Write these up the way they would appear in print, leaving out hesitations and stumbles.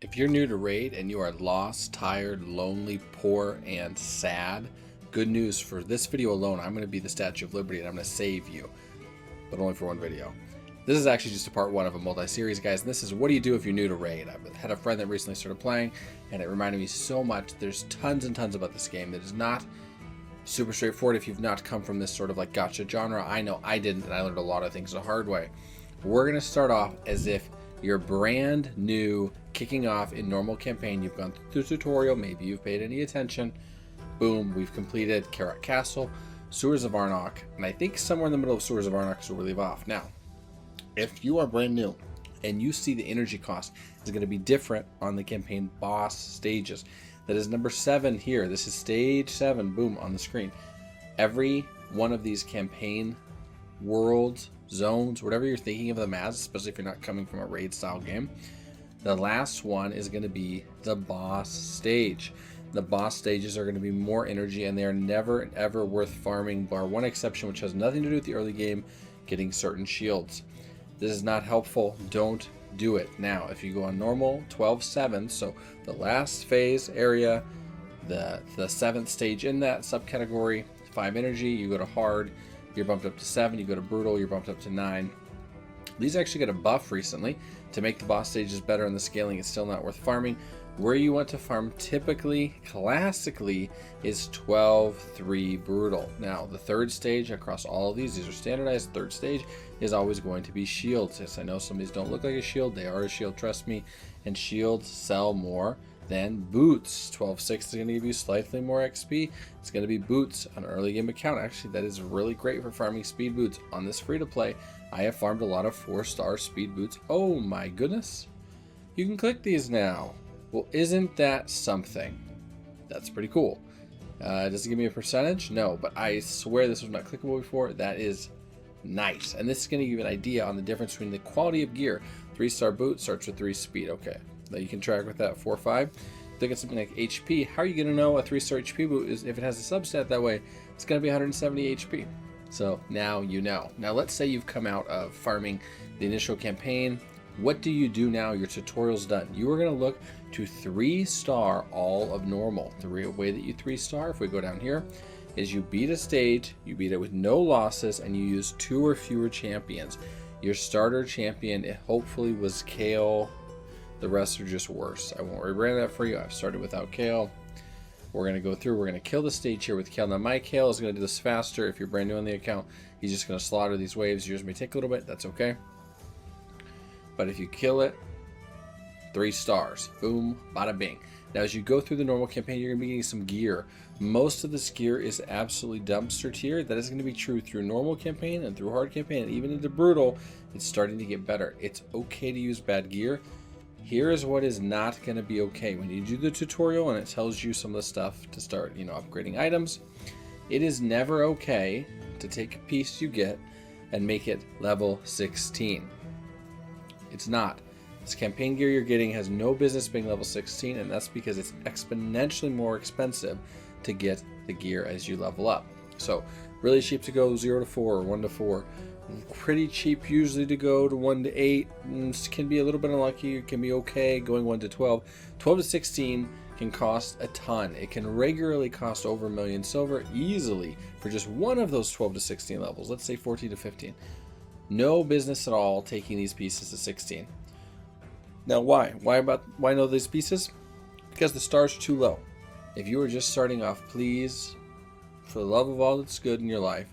If you're new to Raid and you are lost, tired, lonely, poor, and sad, good news. For this video alone, I'm going to be the Statue of Liberty and I'm going to save you, but only for one video. This is actually just a part one of a multi-series, guys, and this is what do you do if you're new to Raid. I've had a friend that recently started playing, and it reminded me so much. There's tons and tons about this game that is not super straightforward if you've not come from this sort of like gacha genre. I know I didn't, and I learned a lot of things the hard way. We're going to start off as if you're brand new, kicking off in normal campaign. You've gone through the tutorial, maybe you've paid any attention. Boom, we've completed Karak Castle, Sewers of Arnok, and I think somewhere in the middle of Sewers of Arnok is where we leave off. Now, if you are brand new and you see the energy cost is going to be different on the campaign boss stages, that is number 7 here. This is stage 7, boom, on the screen. Every one of these campaign worlds, zones, whatever you're thinking of them as, especially if you're not coming from a raid style game, the last one is going to be the boss stage. The boss stages are going to be more energy, and they are never ever worth farming, bar one exception, which has nothing to do with the early game, getting certain shields. This is not helpful. Don't do it. Now, if you go on normal, 12-7, so the last phase area, the 7th stage in that subcategory, 5 energy, you go to hard, you're bumped up to 7, you go to brutal, you're bumped up to 9. These actually got a buff recently to make the boss stages better, and the scaling is still not worth farming. Where you want to farm typically, classically, is 12-3 brutal. Now, the 3rd stage across all of these are standardized. 3rd stage is always going to be shields. Yes, I know some of these don't look like a shield. They are a shield, trust me. And shields sell more than boots. 12-6 is going to give you slightly more XP. It's going to be boots on an early game account. Actually, that is really great for farming speed boots. On this free-to-play, I have farmed a lot of 4-star speed boots. Oh my goodness. You can click these now. Well, isn't that something? That's pretty cool. Does it give me a percentage? No, but I swear this was not clickable before. That is nice. And this is going to give you an idea on the difference between the quality of gear. 3-star boot starts with 3 speed. Okay, now you can track with that 4-5. Look at something like HP. How are you going to know a 3-star HP boot is if it has a substat that way? It's going to be 170 HP. So now you know. Now let's say you've come out of farming the initial campaign. What do you do now? Your tutorial's done. You are going to look to 3-star all of normal. The real way that you 3-star, if we go down here, is you beat a stage, you beat it with no losses, and you use 2 or fewer champions. Your starter champion, it hopefully was Kale. The rest are just worse. I won't rebrand that for you. I've started without Kale. We're going to go through. We're going to kill the stage here with Kale. Now, my Kale is going to do this faster. If you're brand new on the account, he's just going to slaughter these waves. Yours may take a little bit. That's okay. But if you kill it, 3 stars. Boom, bada bing. Now, as you go through the normal campaign, you're going to be getting some gear. Most of this gear is absolutely dumpster tier. That is going to be true through normal campaign and through hard campaign, and even into brutal. It's starting to get better. It's okay to use bad gear. Here is what is not going to be okay. When you do the tutorial and it tells you some of the stuff to start, upgrading items, it is never okay to take a piece you get and make it level 16. It's not. This campaign gear you're getting has no business being level 16, and that's because it's exponentially more expensive to get the gear as you level up. So really cheap to go 0 to 4 or 1 to 4. Pretty cheap usually to go to 1 to 8. Can be a little bit unlucky. It can be okay going 1 to 12. 12 to 16 can cost a ton. It can regularly cost over 1 million silver easily for just one of those 12 to 16 levels. Let's say 14 to 15. No business at all taking these pieces to 16. Now why? Why know these pieces? Because the stars are too low. If you are just starting off, please, for the love of all that's good in your life,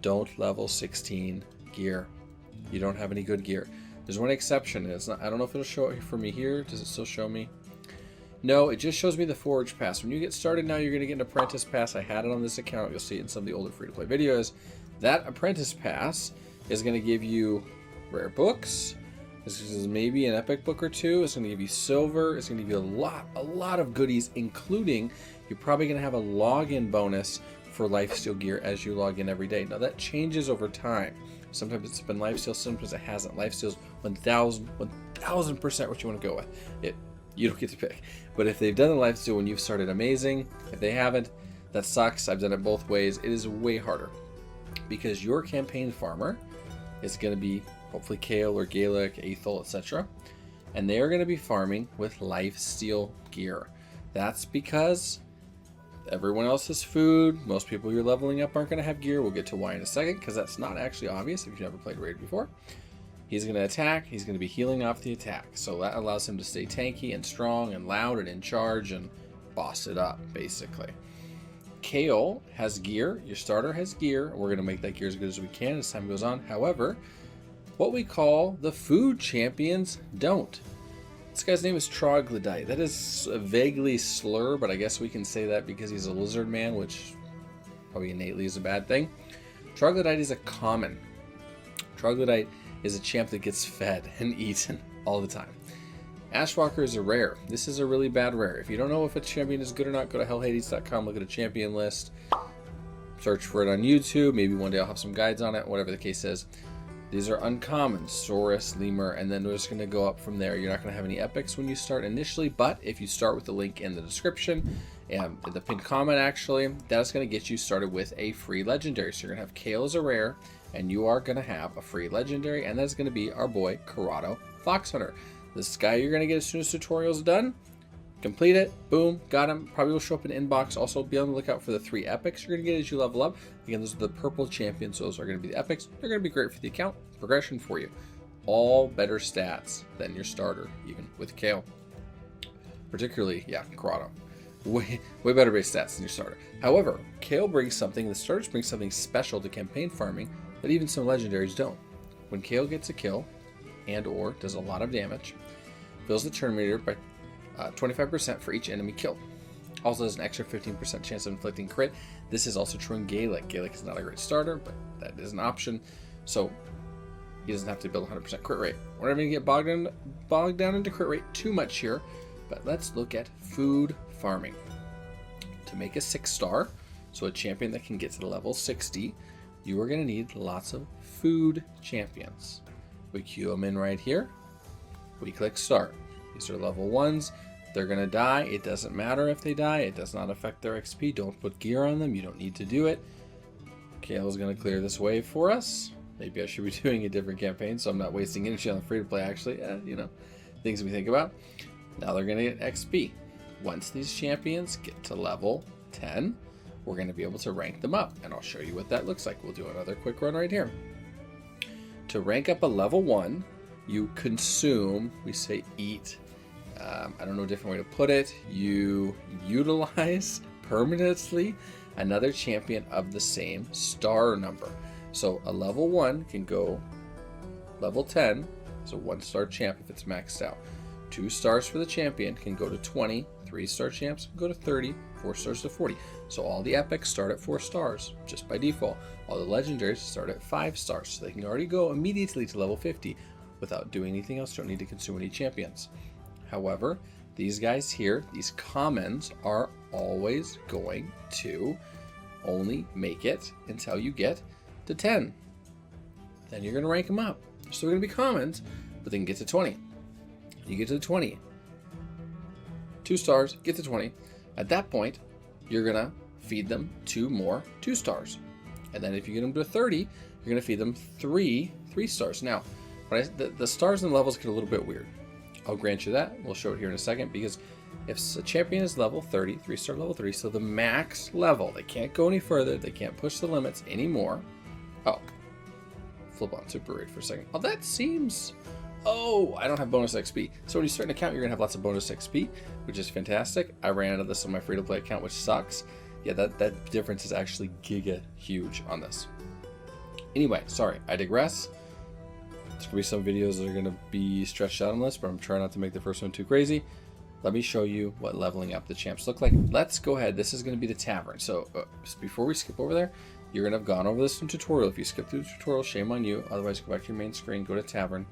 don't level 16 gear. You don't have any good gear. There's one exception, and it's not. I don't know if it'll show it for me here. Does it still show me? No, it just shows me the Forge Pass. When you get started now, you're going to get an Apprentice Pass. I had it on this account. You'll see it in some of the older free-to-play videos. That Apprentice Pass is going to give you rare books. This is maybe an epic book or 2. It's going to give you silver. It's going to give you a lot of goodies, including you're probably going to have a login bonus for lifesteal gear as you log in every day. Now that changes over time. Sometimes it's been lifesteal, sometimes it hasn't. Lifesteal's 1000% what you want to go with. You don't get to pick. But if they've done the lifesteal when you've started, amazing. If they haven't, that sucks. I've done it both ways. It is way harder because your campaign farmer is going to be hopefully Kale or Gaelic, Aethel, etc. and they are going to be farming with lifesteal gear. That's because everyone else has food. Most people you're leveling up aren't going to have gear. We'll get to why in a second, because that's not actually obvious if you've never played Raid before. He's going to attack. He's going to be healing off the attack. So that allows him to stay tanky and strong and loud and in charge and boss it up, basically. Kayle has gear. Your starter has gear. We're going to make that gear as good as we can as time goes on. However, what we call the food champions don't. This guy's name is Troglodyte. That is a vaguely slur, but I guess we can say that because he's a lizard man, which probably innately is a bad thing. Troglodyte is a common. Troglodyte is a champ that gets fed and eaten all the time. Ashwalker is a rare. This is a really bad rare. If you don't know if a champion is good or not, go to hellhades.com, look at a champion list, search for it on YouTube. Maybe one day I'll have some guides on it, whatever the case is. These are uncommon, Saurus, Lemur, and then we're just going to go up from there. You're not going to have any epics when you start initially, but if you start with the link in the description, and the pinned comment actually, that's going to get you started with a free legendary. So you're going to have Kayle as a rare, and you are going to have a free legendary, and that's going to be our boy, Corrado Foxhunter. This guy you're going to get as soon as tutorial's done. Complete it, boom, got him. Probably will show up in inbox. Also be on the lookout for the 3 epics you're going to get as you level up. Again, those are the purple champions. Those are going to be the epics. They're going to be great for the account progression for you. All better stats than your starter, even with Kayle. Particularly, yeah, Corrado. Way better base stats than your starter. However, Kayle brings something, the starters bring something special to campaign farming that even some legendaries don't. When Kayle gets a kill and or does a lot of damage, fills the turn meter by 25% for each enemy killed. Also has an extra 15% chance of inflicting crit. This is also true in Gaelic. Gaelic is not a great starter, but that is an option. So he doesn't have to build 100% crit rate. We're not going to get bogged down into crit rate too much here, but let's look at food farming. To make a 6-star, so a champion that can get to the level 60, you are going to need lots of food champions. We queue them in right here. We click start. These are level 1s. They're going to die. It doesn't matter if they die. It does not affect their XP. Don't put gear on them. You don't need to do it. Kayle is going to clear this wave for us. Maybe I should be doing a different campaign so I'm not wasting energy on the free-to-play, actually. You know, things we think about. Now they're going to get XP. Once these champions get to level 10, we're going to be able to rank them up. And I'll show you what that looks like. We'll do another quick run right here. To rank up a level 1, you consume, we say eat, I don't know a different way to put it, you utilize permanently another champion of the same star number. So a level 1 can go level 10, so 1-star champ if it's maxed out. 2 stars for the champion can go to 20, 3-star champs can go to 30, 4 stars to 40. So all the epics start at 4 stars, just by default. All the legendaries start at 5 stars, so they can already go immediately to level 50 without doing anything else. Don't need to consume any champions. However, these guys here, these commons, are always going to only make it until you get to 10. Then you're going to rank them up. They're still going to be commons, but they can get to 20. You get to 20. 2 stars, get to 20. At that point, you're going to feed them 2 more 2 stars. And then if you get them to 30, you're going to feed them 3 3-stars. Now, the stars and levels get a little bit weird. I'll grant you that. We'll show it here in a second, because if a champion is level 30, 3-star level 3, so the max level, they can't go any further, they can't push the limits anymore. Oh, flip on Super Raid for a second. Oh, that seems... Oh, I don't have bonus XP. So when you start an account, you're going to have lots of bonus XP, which is fantastic. I ran out of this on my free-to-play account, which sucks. Yeah, that difference is actually giga huge on this. Anyway, sorry, I digress. There's going to be some videos that are going to be stretched out on this, but I'm trying not to make the first one too crazy. Let me show you what leveling up the champs look like. Let's go ahead. This is going to be the tavern. So before we skip over there, you're going to have gone over this in tutorial. If you skip through the tutorial, shame on you. Otherwise, go back to your main screen, go to tavern.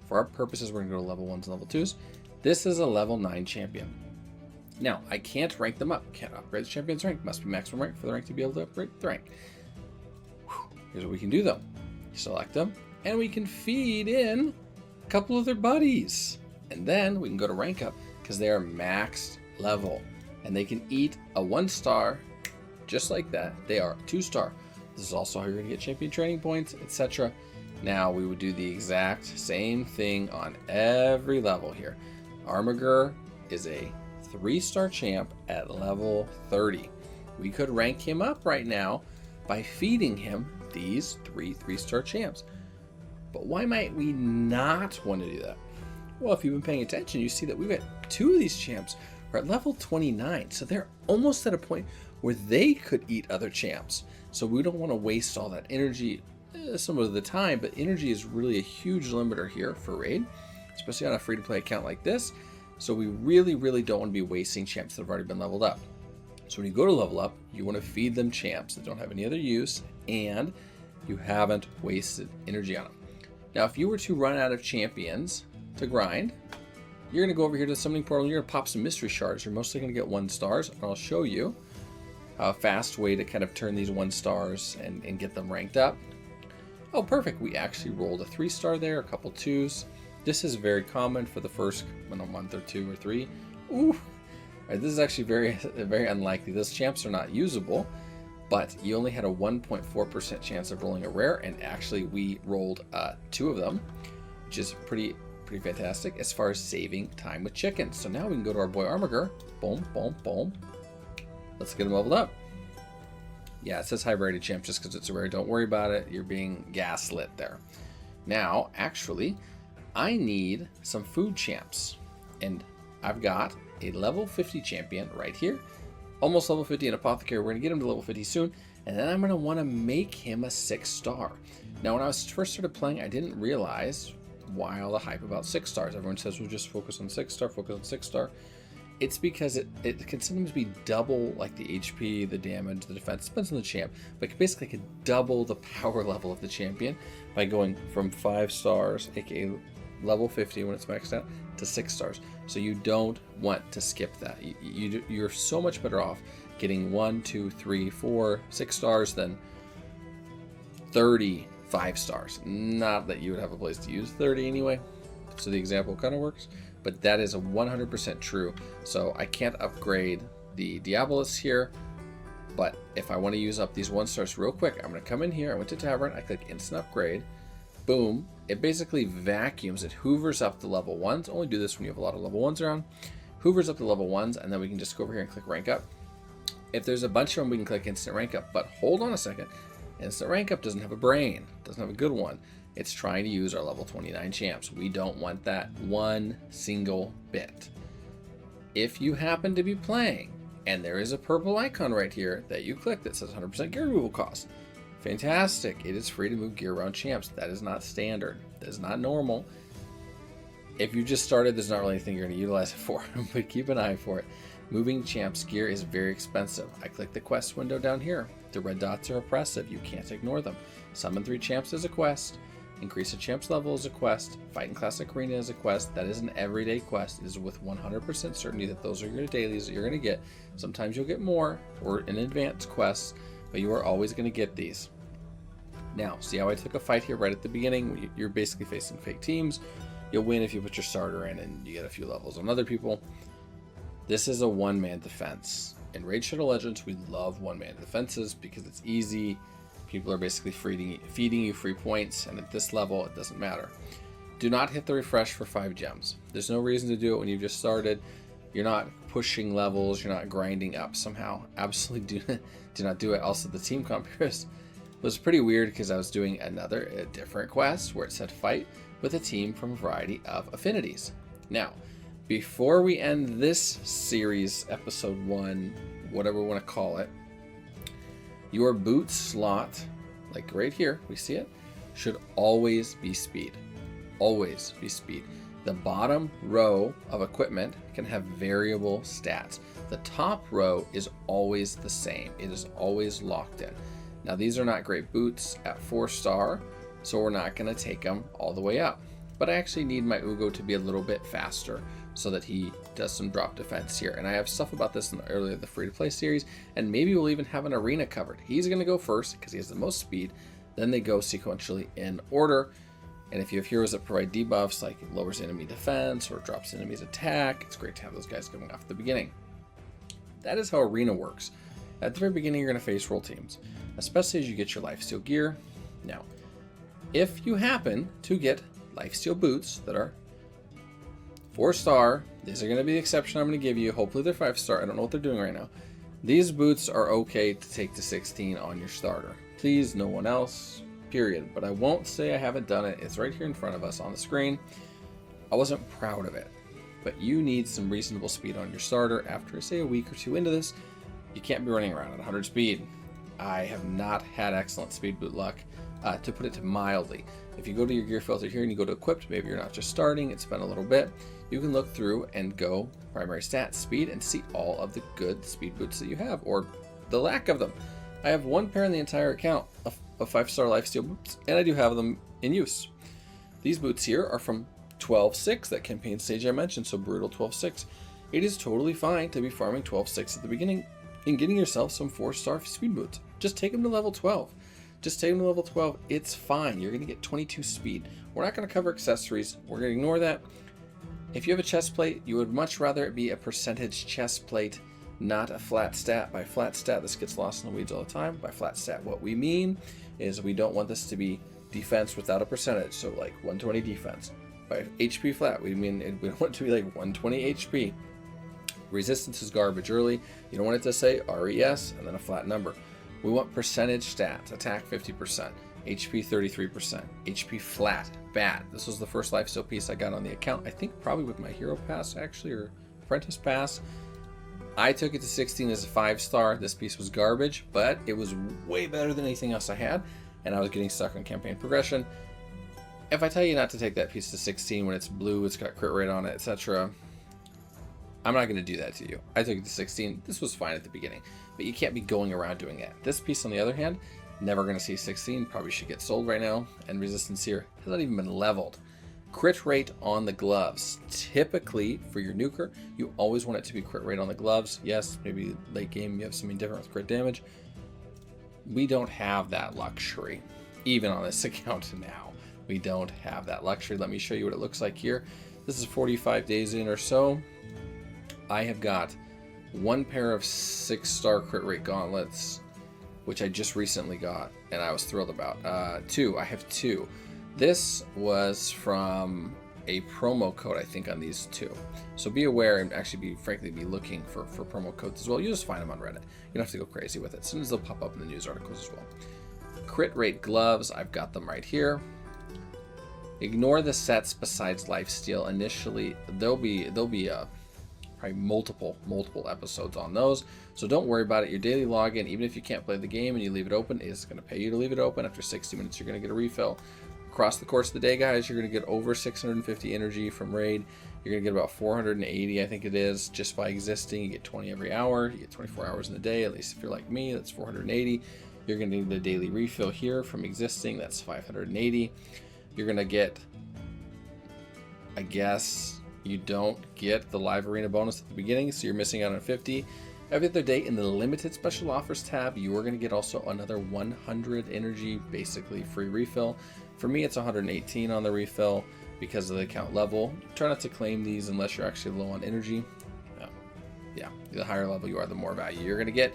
For our purposes, we're going to go to level 1s and level 2s. This is a level 9 champion. Now, I can't rank them up. Can't upgrade the champion's rank. Must be maximum rank for the rank to be able to upgrade the rank. Here's what we can do, though. Select them, and we can feed in a couple of their buddies. And then we can go to rank up, because they are maxed level. And they can eat a 1-star, just like that. They are 2-star. This is also how you're going to get champion training points, etc. Now we would do the exact same thing on every level here. Armiger is a 3-star champ at level 30. We could rank him up right now by feeding him these 3-star champs. But why might we not want to do that? Well, if you've been paying attention, you see that we've got 2 of these champs are at level 29. So they're almost at a point where they could eat other champs. So we don't want to waste all that energy some of the time, but energy is really a huge limiter here for Raid, especially on a free-to-play account like this. So we really, really don't want to be wasting champs that have already been leveled up. So when you go to level up, you want to feed them champs that don't have any other use, and you haven't wasted energy on them. Now, if you were to run out of champions to grind, you're going to go over here to the summoning portal, and you're going to pop some mystery shards. You're mostly going to get 1 stars, and I'll show you a fast way to kind of turn these 1 stars and get them ranked up. Oh, perfect. We actually rolled a 3-star there, a couple 2s. This is very common for the first month or 2 or 3. Ooh. All right, this is actually very unlikely. Those champs are not usable, but you only had a 1.4% chance of rolling a rare, and actually we rolled 2 of them, which is pretty fantastic as far as saving time with chickens. So now we can go to our boy Armiger. Boom, boom, boom. Let's get him leveled up. Yeah, it says high variety champ just because it's a rare. Don't worry about it. You're being gaslit there. Now, actually, I need some food champs. And I've got a level 50 champion right here. Almost level 50 in Apothecary. We're going to get him to level 50 soon. And then I'm going to want to make him a 6-star. Now, when I was first started playing, I didn't realize why all the hype about 6 stars. Everyone says we'll just focus on 6-star, focus on 6-star. It's because it can sometimes be double, like the HP, the damage, the defense. Depends on the champ, but basically it can double the power level of the champion by going from 5 stars, aka level 50 when it's maxed out, to 6 stars. So you don't want to skip that. You're so much better off getting 1, 2, 3, 4, 6 stars than 30 5-stars. Not that you would have a place to use 30 anyway, so the example kind of works. But that is a 100% true. So I can't upgrade the Diabolus here, but if I want to use up these 1-stars real quick, I'm going to come in here, I went to Tavern, I click Instant Upgrade, boom, it basically vacuums, it hoovers up the level 1s, only do this when you have a lot of level 1s around, hoovers up the level 1s, and then we can just go over here and click Rank Up. If there's a bunch of them, we can click Instant Rank Up, but hold on a second, Instant Rank Up doesn't have a brain, doesn't have a good one. It's trying to use our level 29 champs. We don't want that one single bit. If you happen to be playing and there is a purple icon right here that you click that says 100% gear removal cost, fantastic. It is free to move gear around champs. That is not standard. That is not normal. If you just started, there's not really anything you're going to utilize it for, but keep an eye for it. Moving champs gear is very expensive. I click the quest window down here. The red dots are oppressive. You can't ignore them. Summon 3 champs is a quest. Increase a champ's level is a quest. Fight in Classic Arena is a quest. That is an everyday quest. It is with 100% certainty that those are your dailies that you're going to get. Sometimes you'll get more or an advanced quest, but you are always going to get these. Now, see how I took a fight here right at the beginning? You're basically facing fake teams. You'll win if you put your starter in and you get a few levels on other people. This is a one-man defense. In Raid Shadow Legends, we love one-man defenses because it's easy. People are basically feeding you free points, and at this level, it doesn't matter. Do not hit the refresh for 5 gems. There's no reason to do it when you've just started. You're not pushing levels. You're not grinding up somehow. Absolutely do not do it. Also, the team comp here was pretty weird because I was doing a different quest where it said fight with a team from a variety of affinities. Now, before we end this series, episode 1, whatever we want to call it, your boot slot, like right here, we see it, should always be speed. Always be speed. The bottom row of equipment can have variable stats. The top row is always the same. It is always locked in. Now, these are not great boots at 4-star, so we're not going to take them all the way up. But I actually need my Ugo to be a little bit faster so that he does some drop defense here. And I have stuff about this in the free-to-play series, and maybe we'll even have an arena covered. He's going to go first because he has the most speed. Then they go sequentially in order. And if you have heroes that provide debuffs, like it lowers enemy defense or drops enemy's attack, it's great to have those guys coming off at the beginning. That is how arena works. At the very beginning, you're going to face roll teams, especially as you get your lifesteal gear. Now, If you happen to get lifesteal boots that are 4-star, these are going to be the exception I'm going to give you. Hopefully they're 5-star. I don't know what they're doing right now. These boots are okay to take to 16 on your starter. Please, no one else, period. But I won't say I haven't done it. It's right here in front of us on the screen. I wasn't proud of it, but you need some reasonable speed on your starter. After, say, a week or two into this, you can't be running around at 100 speed. I have not had excellent speed boot luck, to put it mildly. If you go to your gear filter here and you go to equipped, maybe you're not just starting, it's been a little bit, you can look through and go primary stats, speed, and see all of the good speed boots that you have, or the lack of them. I have one pair in the entire account of 5-star lifesteal boots, and I do have them in use. These boots here are from 12.6, that campaign stage I mentioned, so brutal 12.6. It is totally fine to be farming 12.6 at the beginning and getting yourself some 4-star speed boots. Just take them to level 12. Just take them to level 12. It's fine. You're going to get 22 speed. We're not going to cover accessories. We're going to ignore that. If you have a chest plate, you would much rather it be a percentage chest plate, not a flat stat. By flat stat, this gets lost in the weeds all the time. By flat stat, what we mean is we don't want this to be defense without a percentage. So like 120 defense. By HP flat, we mean we don't want it to be like 120 HP. Resistance is garbage early. You don't want it to say RES and then a flat number. We want percentage stats. Attack 50%, HP 33%, HP flat, bad. This was the first lifesteal piece I got on the account. I think probably with my hero pass actually, or apprentice pass. I took it to 16 as a 5-star. This piece was garbage, but it was way better than anything else I had, and I was getting stuck on campaign progression. If I tell you not to take that piece to 16 when it's blue, it's got crit rate on it, etc., I'm not going to do that to you. I took it to 16. This was fine at the beginning, but you can't be going around doing that. This piece, on the other hand, never going to see 16. Probably should get sold right now. And resistance here has not even been leveled. Crit rate on the gloves. Typically, for your nuker, you always want it to be crit rate on the gloves. Yes, maybe late game you have something different with crit damage. We don't have that luxury, even on this account now. We don't have that luxury. Let me show you what it looks like here. This is 45 days in or so. I have got one pair of 6-star crit rate gauntlets, which I just recently got, and I was thrilled about. I have two. This was from a promo code, I think, on these two. So be aware and actually frankly be looking for promo codes as well. You just find them on Reddit. You don't have to go crazy with it. As soon as they'll pop up in the news articles as well. Crit rate gloves, I've got them right here. Ignore the sets besides lifesteal. Initially, there'll be probably multiple episodes on those, so don't worry about it. Your daily login, even if you can't play the game and you leave it open, is going to pay you to leave it open. After 60 minutes you're going to get a refill. Across the course of the day, guys, you're going to get over 650 energy from raid. You're going to get about 480, I think it is, just by existing. You get 20 every hour. You get 24 hours in a day, at least if you're like me. That's 480. You're going to need the daily refill here from existing. That's 580. You're going to get, I guess, you don't get the live arena bonus at the beginning, so you're missing out on 50. Every other day in the limited special offers tab, you are going to get also another 100 energy, basically free refill. For me, it's 118 on the refill because of the account level. Try not to claim these unless you're actually low on energy. Yeah, the higher level you are, the more value you're going to get.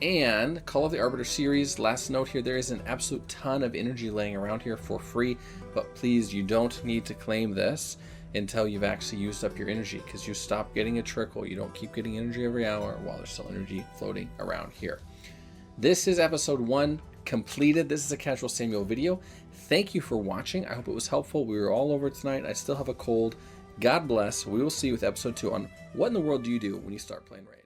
And Call of the Arbiter series, last note here, there is an absolute ton of energy laying around here for free, but please, you don't need to claim this until you've actually used up your energy, because you stop getting a trickle. You don't keep getting energy every hour while there's still energy floating around here. This is episode 1 completed. This is a Casual Samuel video. Thank you for watching. I hope it was helpful. We were all over tonight. I still have a cold. God bless. We will see you with episode 2 on what in the world do you do when you start playing Raid.